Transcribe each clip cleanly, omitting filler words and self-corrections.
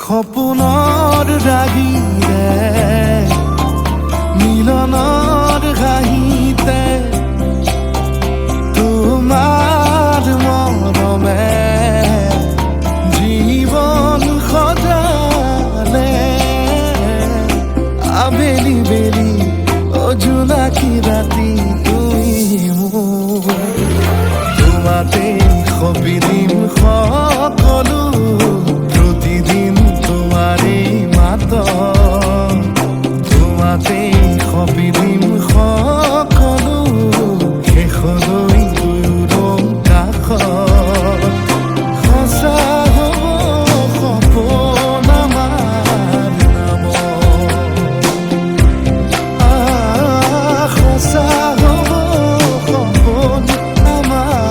সপোনৰ ৰাগিৰে মিলনৰ হাঁহিতে তোমাৰ মৰমে জীৱন সজালে আবেলি বেলি জোনাকী ৰাতি তুমি মোৰ তোমাতে সপিদিম সকলো প্ৰতিদিন তোমাৰে মাত তোমাতে সপিদিম সকলো শেষলৈ দুয়োৰ কাষত সঁচা হ'ব সপোন আমাৰ নামত সঁচা হ'ব সপোন আমাৰ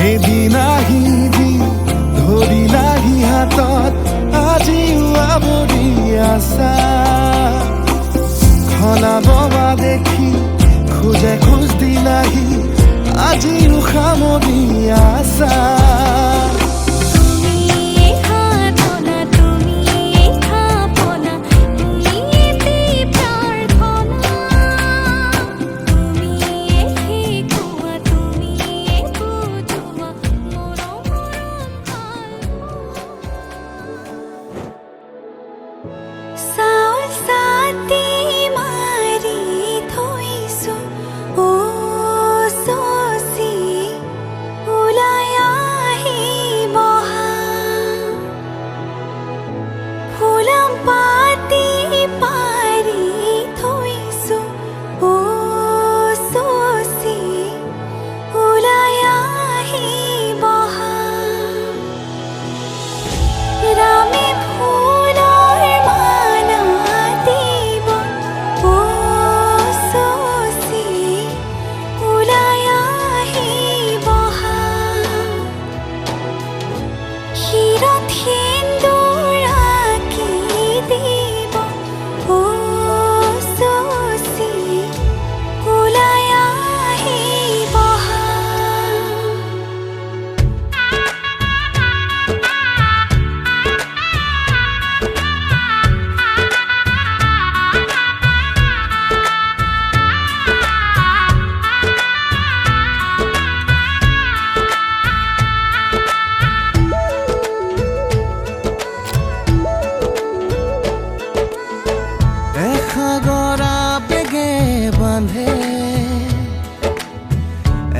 এদিন আহিবি ধৰিলাহি হাতত আজিও আৱৰি আছা খলাব দেখি খোজে খোজ দিলাহি আজিও সামৰি আছা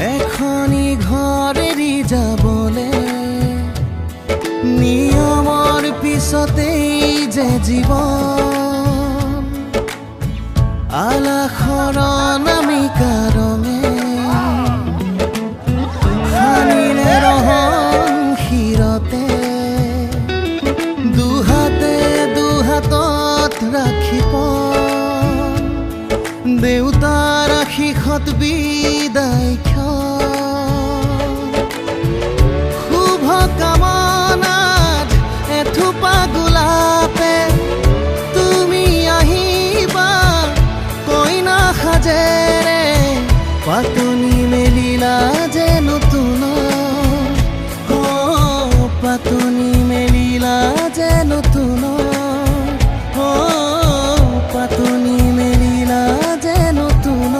এখনি ঘৰ এৰি যাবলে নিয়মৰ পিছতেই যে জীৱন আলাসৰ নামিকা ৰঙে সানিলে ৰহন শিৰতে দুহাতে দুহাতত ৰাখি দেউতাৰ আশীষত বিদায় শুভ কামনাত এথোপা গোলাপে তুমি আহিবা কইনা সাজেৰে পাতনি মেলিলা যে নতুন পাতনি মেলিলা যে নতুন পাতনি মেলিলা যে নতুন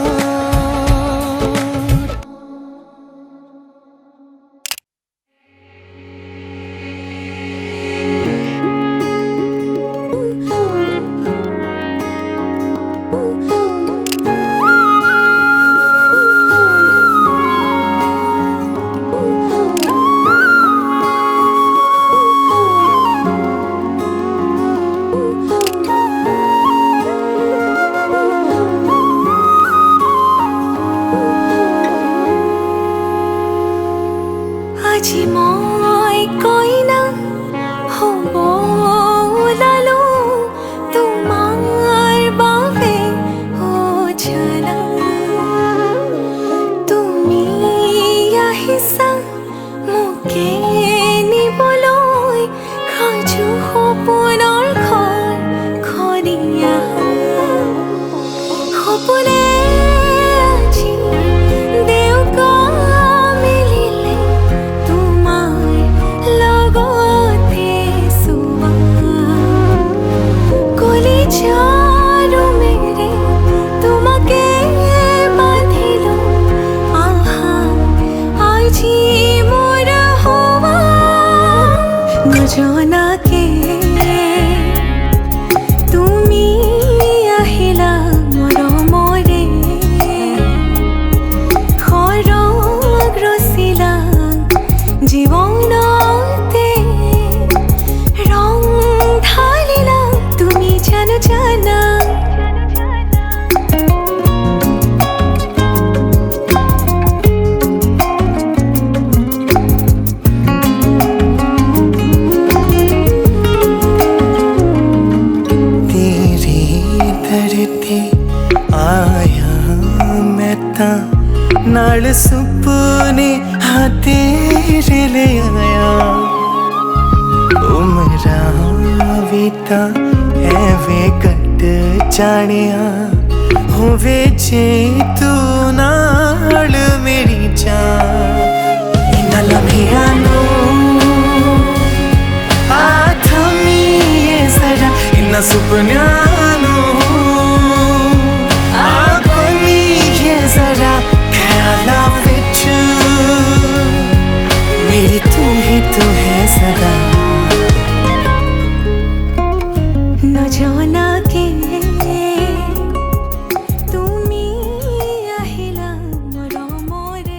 आया मैं तां नाल सुपने हाँ तेरे ले आया उमरां भी तां एवें कट जानिया होवे जे तू नाल मेरी जान इन्हां लम्हियां नूं आ थमीए जरा इन्हां सुपनियां नूं आ कोईए जरा ख्यालां विच मेरी तू है सदा न जाना के তুমি আহিলা মৰমৰে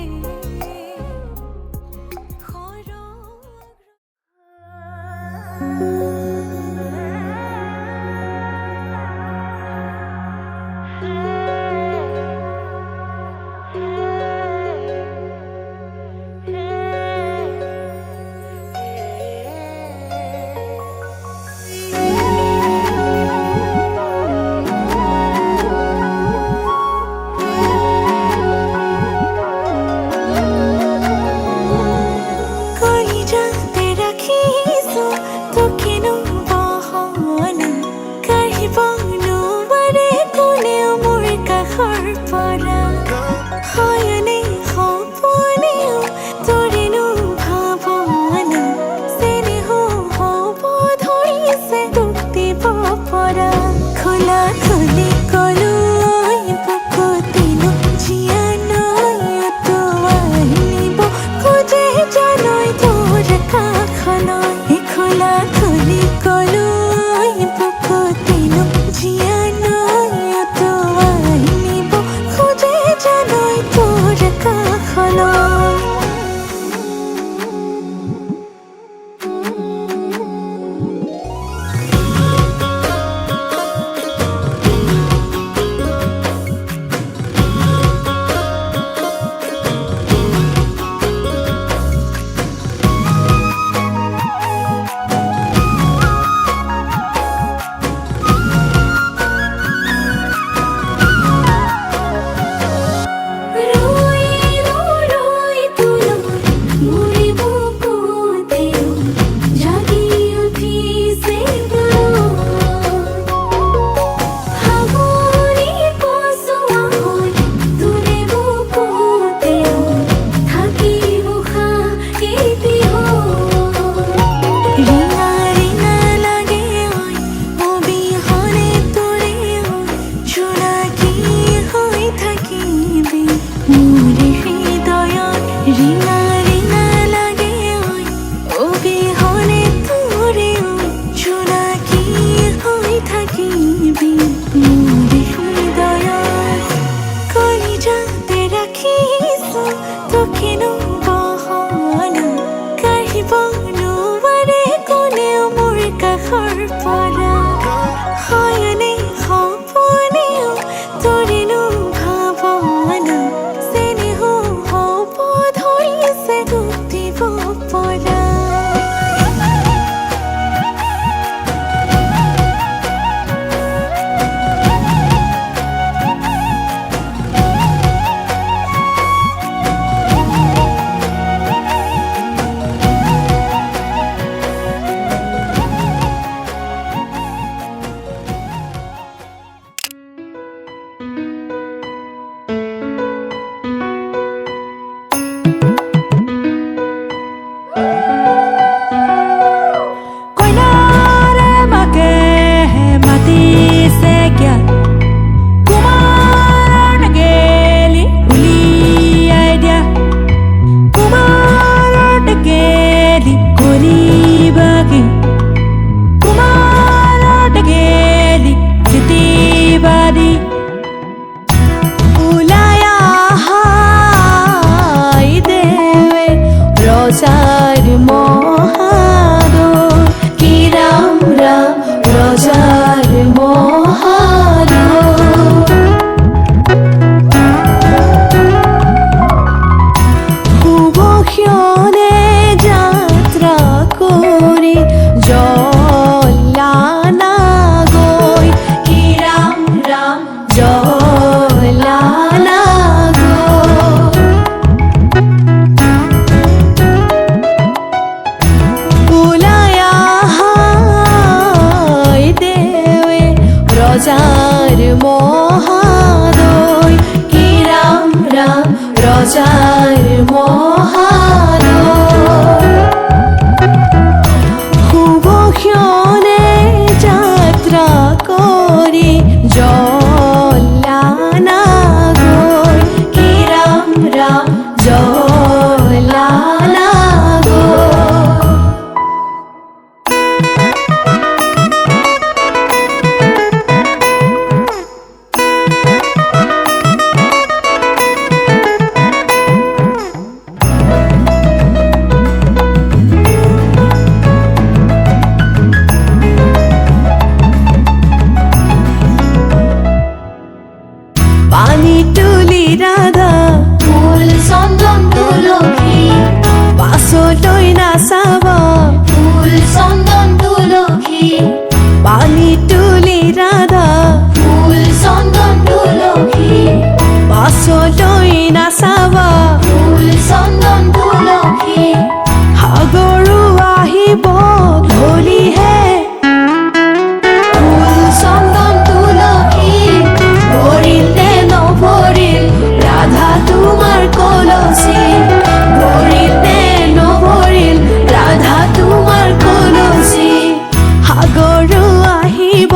কলিজাতে ৰাখিছো তোকেনো বহন কাঢ়িব নোৱাৰে কোনেও মোৰ কাষৰ পৰা হয়নে সপোনেও তোৰেনো ভাৱনা চেনেহ হ'ব ধৰিছে তোক দিব পৰা খোলা খুলি কলো বুকুতেনো জীয়া নয় তো আহিব খোজে জানৈ তোৰ কাষলৈ খোলা খুলি কলো বুকুতেনো জীয়া নয় তো আহিব খোজে পানি তুলি রাধা ফুল চন্দন তুলসী পাছলৈ নাচাব ফুল চন্দন তুলসী পানি তুলি ৰাধা ফুল চন্দন তুলসী পাছলৈ নাচাব ফুল চন্দন তুলসী সাগৰো আহিব ধৰিহে ফুল চন্দন তুলসী ভৰিল নে নভৰিল ৰাধা তোমাৰ কলচী ভৰিল নে নভৰিল ৰাধা তোমাৰ কলচী সাগৰো আহিব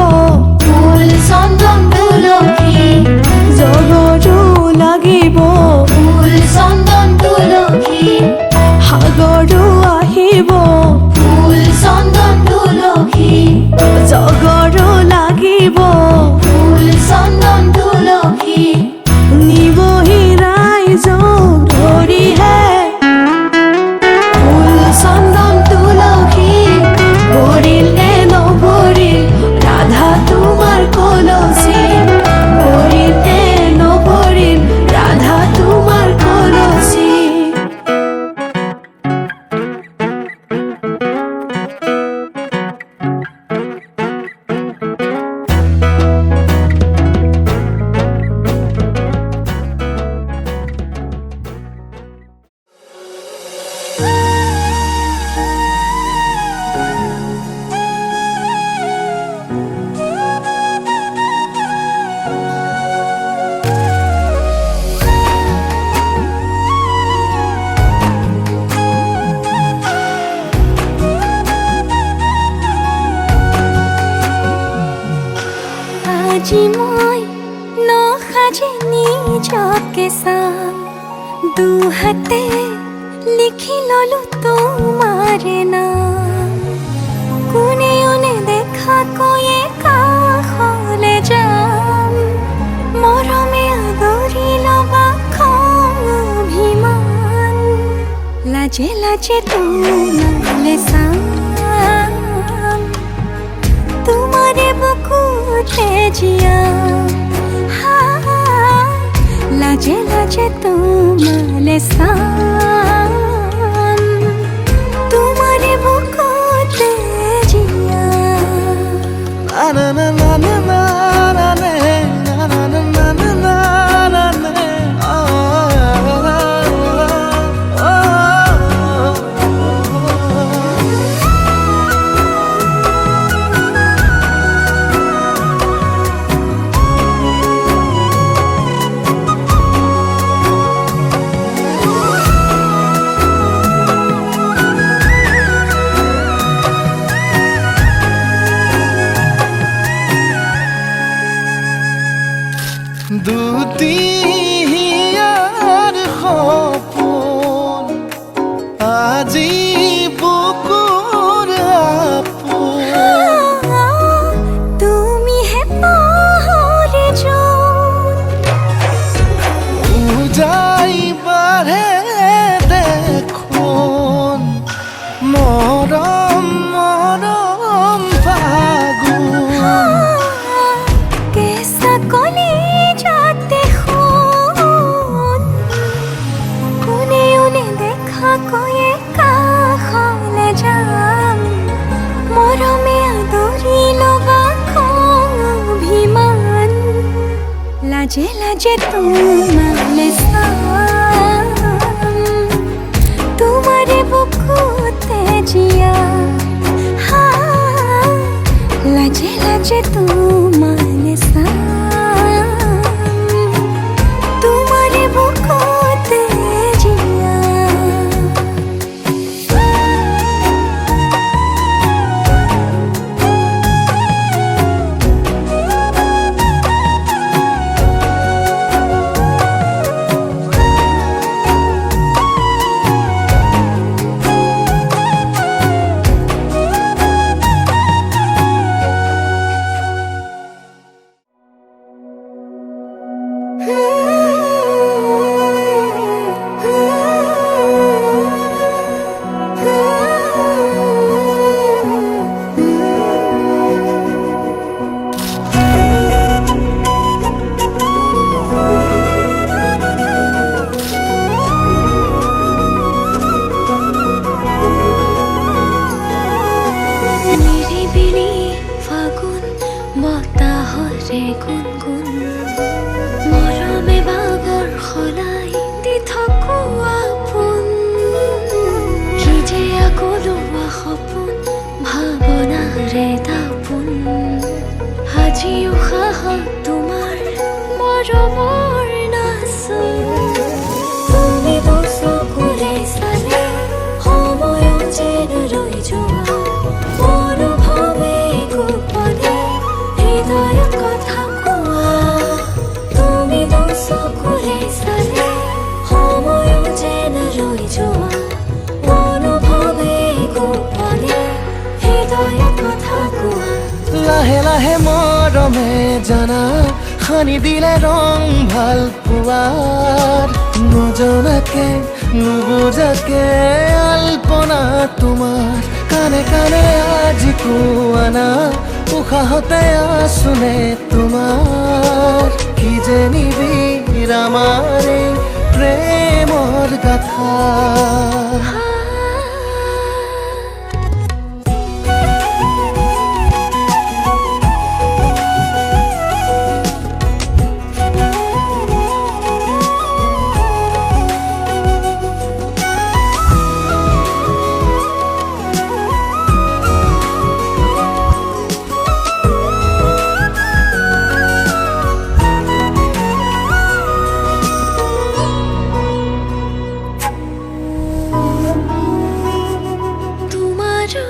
ফুল চন্দন তুলসী জগতো লাগিব ফুল চন্দন তুলসী সাগৰো আহিব ফুল চন্দন তুলসী জগৰো লাগিব ফুল চন্দন তুলসী নিবহি ৰাইজক ধৰিহে ফুল চন্দন তুলসী ভৰিল নে নভৰিল ৰাধা তোমাৰ কলচী ভৰিল নে নভৰিল ৰাধা তোমাৰ কলচী আজি মই নসাজে নিজকে চাম দুহাতে লিখি ললো তোমাৰে নাম কোনেও নেদেখাকৈয়ে কাষলে যাম মৰমে আদৰি লবা খং অভিমান লাজে লাজে তোমালে চাম তোমারে বুকুতে জিয়া লাজে লাজে তোমালে চাম তোমারে বুকুতে জিয়া na na na na na na na na na na na na na দুটিয়াৰ সপোন আজি বুকুৰ আপোন তুমি হে পাহৰি যোন উজাই বাঢ়ে দেখোন মৰম মৰম ফাগুন কেঁচা কলি যাতে শুন কোনেও নেদেখাকৈয়ে কাষলে যাম মৰমে আদৰি লবা খং অভিমান লাজে লাজে তোমালে চাম তোমাৰে বুকুতে জিয়া লাজে লাজে তোমালে চাম তোমাৰে বুকুতে জিয়া মৰমৰ নাচো তুমি চকুৰে চালে সময় যেন ৰৈ যোৱা অনুভৱে গোপনে হৃদয়ত কথা কোৱা তুমি চকুৰে চালে সময় যেন ৰৈ যোৱা অনুভৱে গোপনে হৃদয়ত কথা কোৱা লাহে লাহে মৰমে জানা সানি দিলে ৰং ভাল পোৱাৰ নজনাকে নুবুজাকে আলপনা তোমাৰ কানে কানে আজি কোৱানা উশাহতে আছোনে তোমাৰ কি যে নিবিৰ আমাৰ এই প্ৰেমৰ গাথা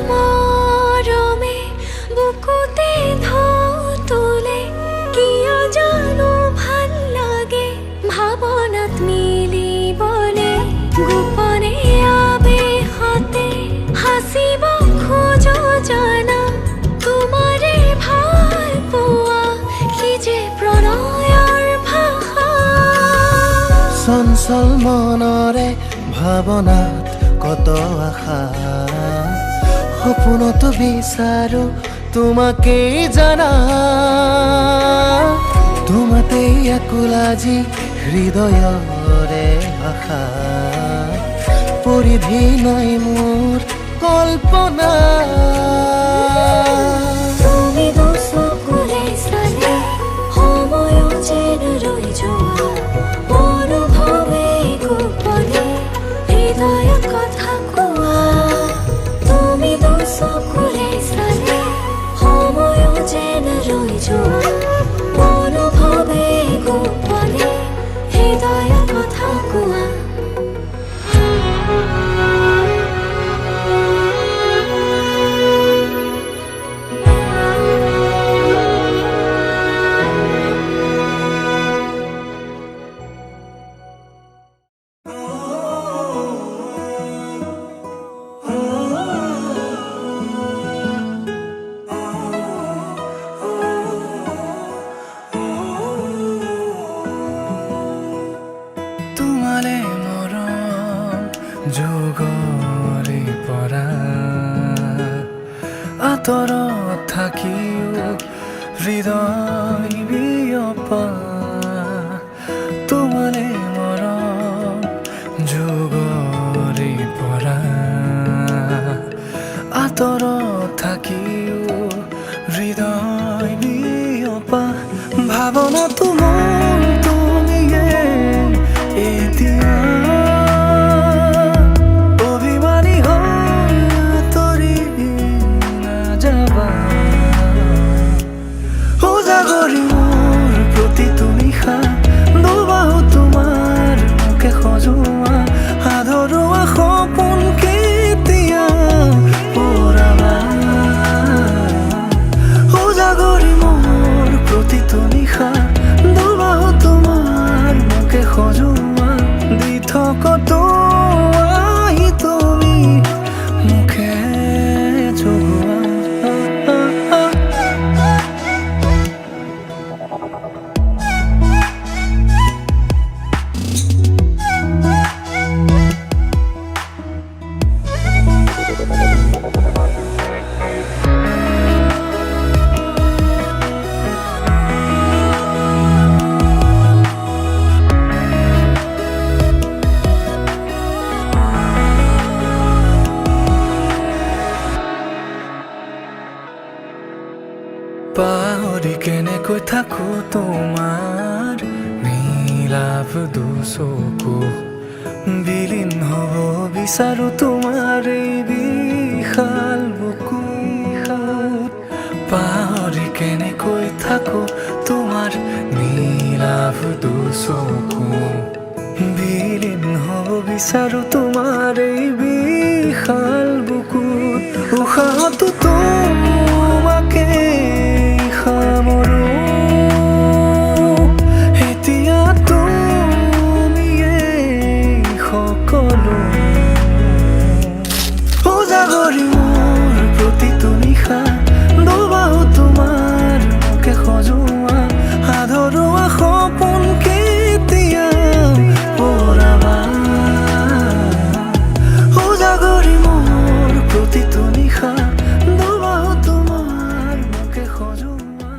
মৰমে বুকুতে ঢৌ তোলে কিয় জানো ভাল লাগে ভাৱনাত মিলিবলে গোপনে আৱেশতে সাঁচিব খোজো জানা তোমাৰে ভাল পোৱা কি যে প্ৰণয়ৰ ভাষা চঞ্চল মনৰে ভাৱনাত কত আশা সপোনতো বিচাৰো তোমাকেই জানা তোমাতেই আকুল আজি হৃদয়ৰে ভাষা পৰিধি নাই মোৰ কল্পনা তুমি চকুৰে চালে সময় যেন ৰৈ যোৱা অনুভৱে গোপনে হৃদয়ত কথা কোৱা তুমি চকুৰে চালে সময় যেন ৰৈ যোৱা অনুভৱে গোপনে হৃদয়ত কথা কোৱা তোমালে মৰম যোগৰে পৰা আঁতৰত থাকিও হৃদয় বিয়পা তোমালে মৰম যোগৰে পৰা আঁতৰত থাকিও হৃদয় বিয়পা ভাৱনা তোমাৰ তুমিয়ে এতিয়া অভিমানী হৈ আঁতৰি নাযাবা উজাগৰি মোৰ প্ৰতিটো নিশা দুবাহু তোমাৰ মুখে সজোৱা আধৰুৱা সপোন কেতিয়া পুৰাবা উজাগৰি মোৰ প্ৰতিটো নিশা দুবাহু তোমাৰ মুখে সজোৱা দি থকতো আহি তুমি মুখে জগোৱা পাহৰি কেনেকৈ থাকো তোমাৰ নীলাভ দুচকু বিলীন হ'ব বিচাৰো তোমাৰ এই বিশাল বুকু পাহৰি কেনেকৈ থাকো তোমাৰ নীলাভ চকু বিলীন হ'ব বিচাৰো তোমাৰ এই বিশাল বুকুত উশাহতো তোমাকে সামৰো এতিয়া তুমিয়ে সকলো উজাগৰি মোৰ প্ৰতিটো নিশা দুবাহু তোমাৰ মোকে সজোৱা আধৰুৱা সপোন কেতিয়া পৰাবা উজাগৰি মোৰ প্ৰতিটো নিশা দুবাহু তোমাৰ মোকে সজোৱা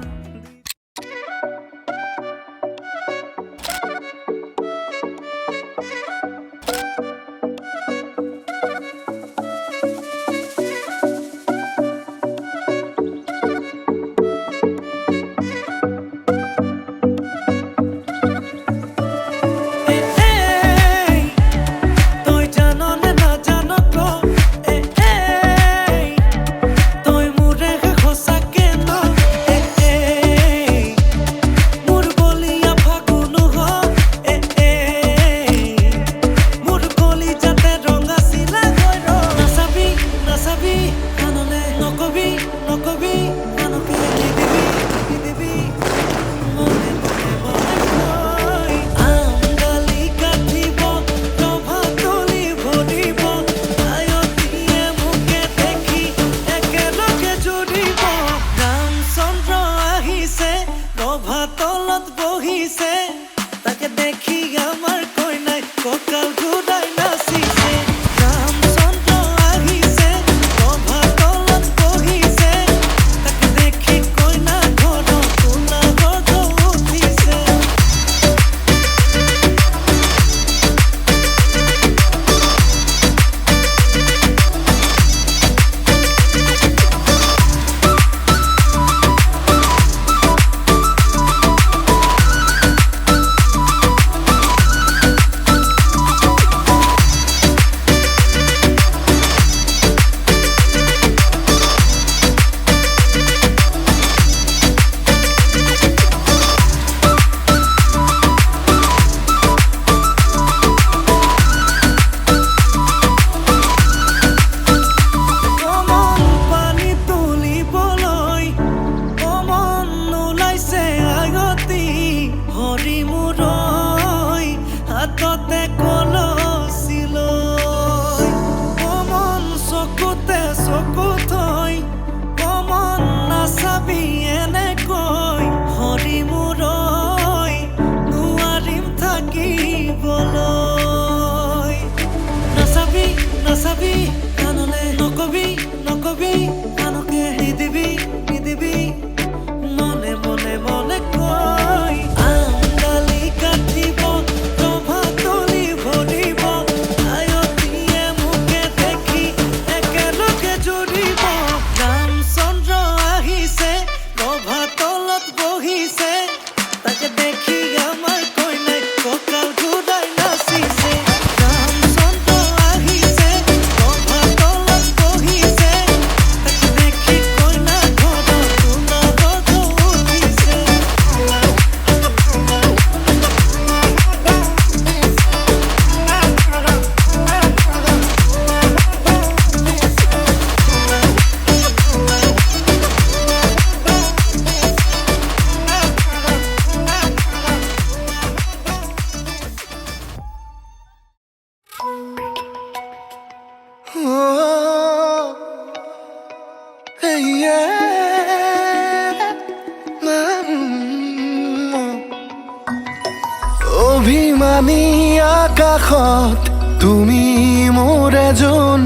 তলত বহিছে তাকে দেখি আমার কইনাই ককাল ঘুরাই নাচিছে রামচন্দ্র আহিছে সভা তলত বহিছে তাকে দেখি কইনা ঘর কোনা গর্ভ উঠিছে হাততে কলচিলৈ কমন চকুতে চকু থৈ কমন নাচাবি এনেকৈ হৰি মূৰৈ নোৱাৰিম থাকিবলৈ নাচাবি নাচাবি কাণলে নকবি নকবি কাণকে নিদিবি নিদিবি মনে মনে মনে কৈ আঙালি কাটিব তলত বহিছে তাকে দেখি আমার কইনাই ককাল ঘুরাই নাচিছে রামচন্দ্র আহিছে সভা তলত বহিছে তাকে দেখি কইনা ঘর কোনা গর্ভ উঠিছে অভিমানী আকাশত তুমি মোৰ এজন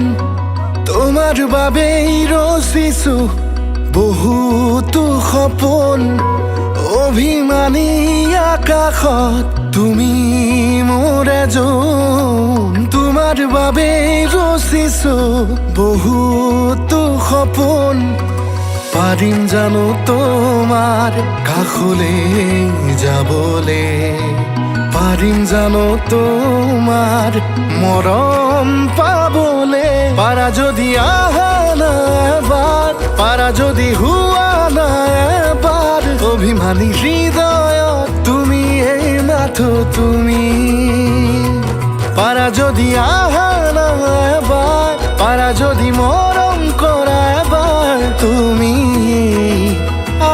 তোমাৰ বাবেই ৰচিছো বহুতো সপোন অভিমানী আকাশত তুমি মোৰ এজন তোমাৰ বাবেই ৰচিছো বহুতো সপোন পাৰিম জানো তোমাৰ কাষলে যাবলে পাৰিম জানো তোমাৰ মৰম পাবলে পাৰা যদি আহা না এবাৰ পাৰা যদি হুৱা না এবাৰ অভিমানী হৃদয়ত তুমি এই মাত মাথো তুমি পারা যদি আহা না এবার পারা যদি মরম করা এবার তুমি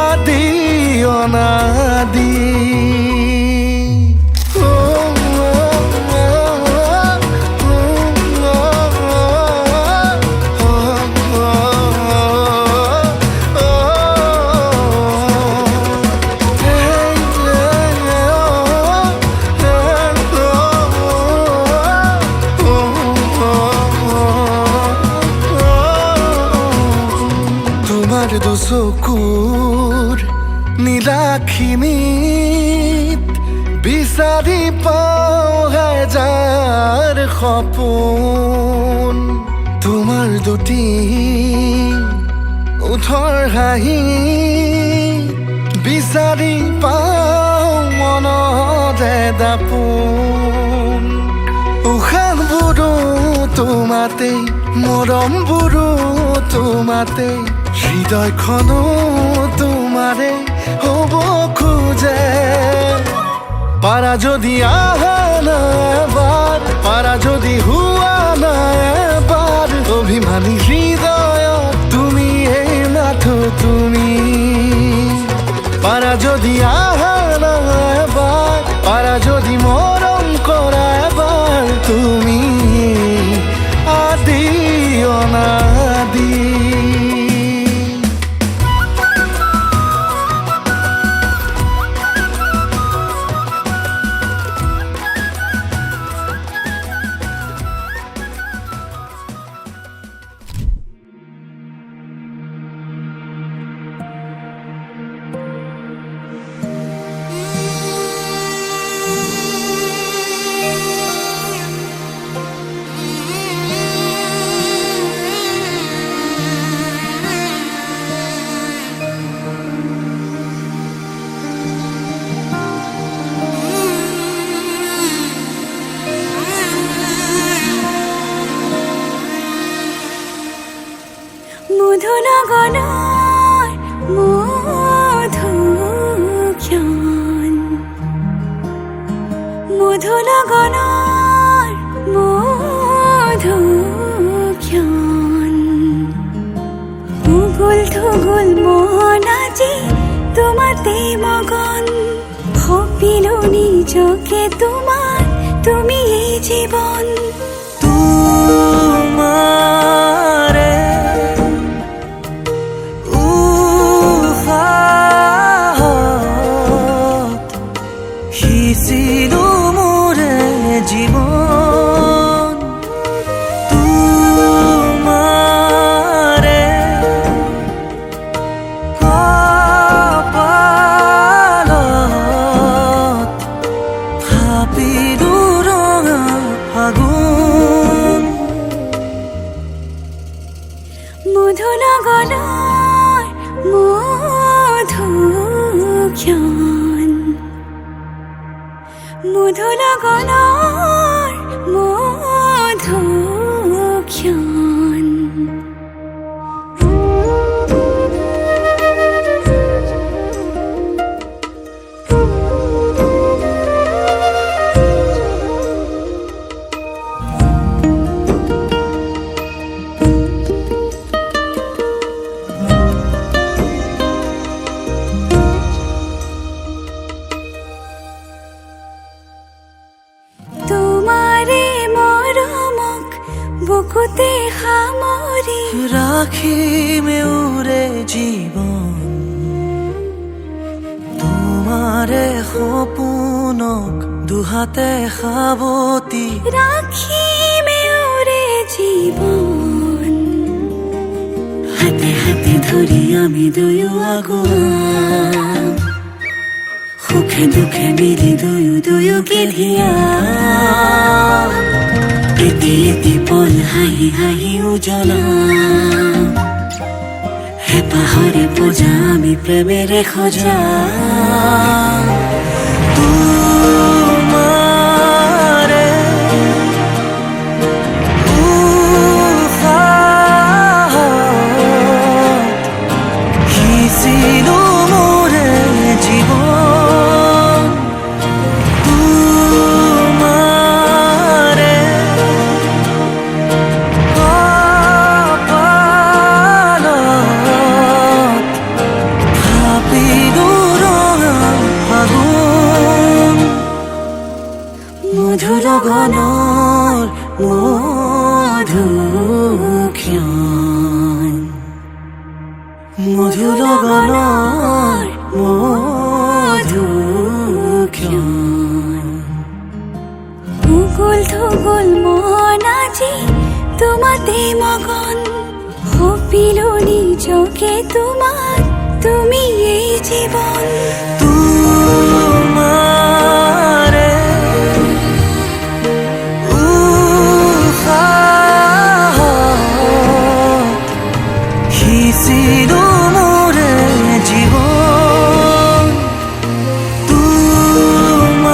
আদি অনাদি তোমার দুচকুৰ নীলাখিনিত বিচাৰি পাওঁ হেজাৰ সপোন তোমাৰ দুটি ওঠৰ হাঁহি বিচাৰি পাওঁ মনতে দাপোন উশাহবোৰো তোমাতেই মৰমবোৰো তোমাতেই হৃদয়খনো তোমাৰে হ'ব খোজে পাৰা যদি আহা না এবাৰ পাৰা যদি হোৱা না এবাৰ অভিমানী হৃদয়ত তুমি এই মাথো তুমি পাৰা যদি আহা না এবাৰ পাৰা যদি মৰম কৰা এবাৰ তুমি আদি অনাদি মধুনগনৰ মধুক্ষণ মধুনগনৰ মধুক্ষণ উগুল থুগুল মন আজি তোমাতে মগন ভাবিলো নিজকে তোমাৰ তুমি এই জীৱন তোমাৰে সিঁচিলো মোৰে জীৱন তোমাৰে কপালত থাপিলো ৰঙা ফাগুন মধুনগৰৰ মধুক্ষণ মধুনগৰৰ মধুক্ষণ বুকুতে সামৰি ৰাখিমে উৰে জীৱন তোমাৰে সপোনক দুহাতে সাৱতি ৰাখিমে উৰে জীৱন হাতে হাতে ধৰি আমি দুয়ো আগুৱা সুখে দুখে মিলি দুয়োকে ধিয়া এটি এটি পল হাঁহি হাঁহি উজ্বলা হেঁপাহৰে পূজা আমি প্ৰেমেৰে সজা তোমাৰে উশাহত সিঁচিলো মোৰে জীৱন মধুৰগণৰ মধুক্ষণ মধুৰগণৰ মধুক্ষণ উগুল থুগুল মন আজি তোমাতে মগন সপিলো নিজকে তোমাক তুমি এই জীৱন তোমাৰে উশাহত সিঁচিলো মোৰে জীৱন তোমাৰে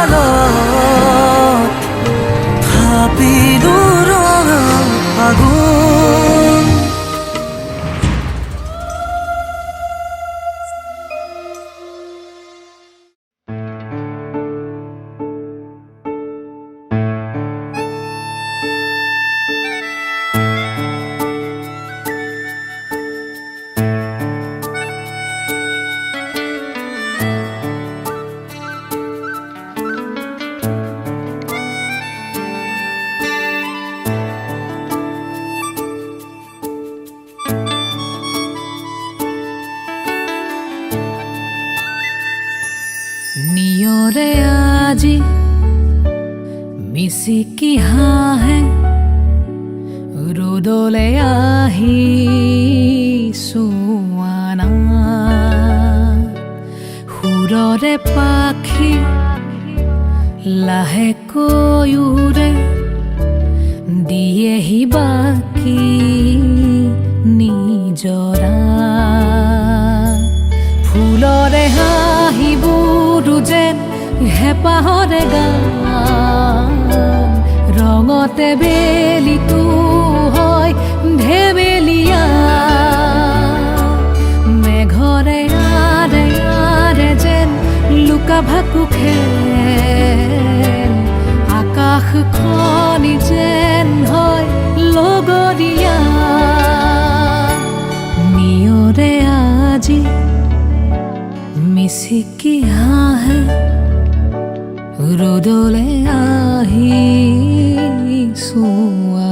কপালত থাপিলো ৰঙা আগুন নিয়ৰে আজি মিচিকি হাঁহে ৰ'দলে আহি চোৱানা সুৰৰে পাখি লাহেকৈ উৰে দিয়েহি বাকী নিজৰা ফুলৰে হাঁহিবোৰ যেন হেঁপাহৰে গান ৰঙতে বেলিটো হয় ঢেবেলিয়া মেঘৰে আৰে আৰে যেন লুকা ভাকু খেল আকাশখনি যেন হয় লগৰীয়া নিয়ৰে আজি মিচিকি হাঁহে ৰ'দলে আহি চোৱা